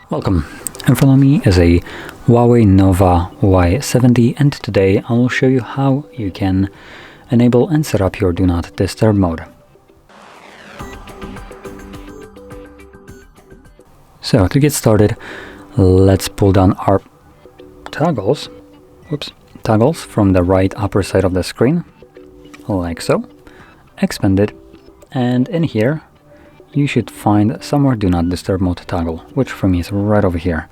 Welcome. In front of me is a Huawei Nova Y70, and today I will show you how you can enable and set up your Do Not Disturb mode. So to get started, let's pull down our toggles from the right upper side of the screen, like so. Expand it, and in here you should find somewhere Do Not Disturb mode toggle, which for me is right over here.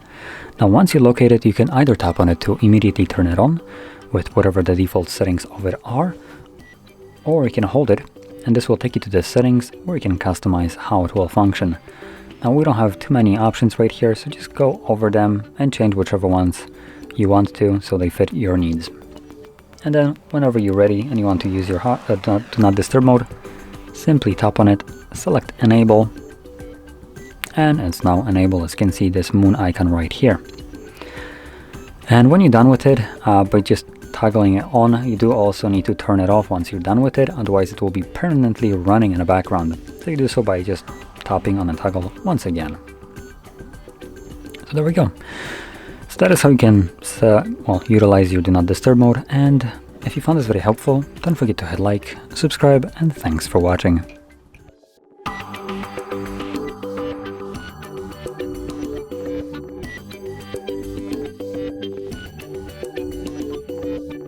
Now once you locate it, you can either tap on it to immediately turn it on with whatever the default settings of it are, or you can hold it and this will take you to the settings where you can customize how it will function. Now we don't have too many options right here, so just go over them and change whichever ones you want to so they fit your needs. And then whenever you're ready and you want to use your Do Not Disturb mode, simply tap on it, select enable, and it's now enabled. As you can see, this moon icon right here. And when you're done with it, by just toggling it on, you do also need to turn it off once you're done with it, otherwise it will be permanently running in the background. So you do so by just tapping on the toggle once again. So there we go. So that is how you can utilize your Do Not Disturb mode, and if you found this very helpful, don't forget to hit like, subscribe, and thanks for watching.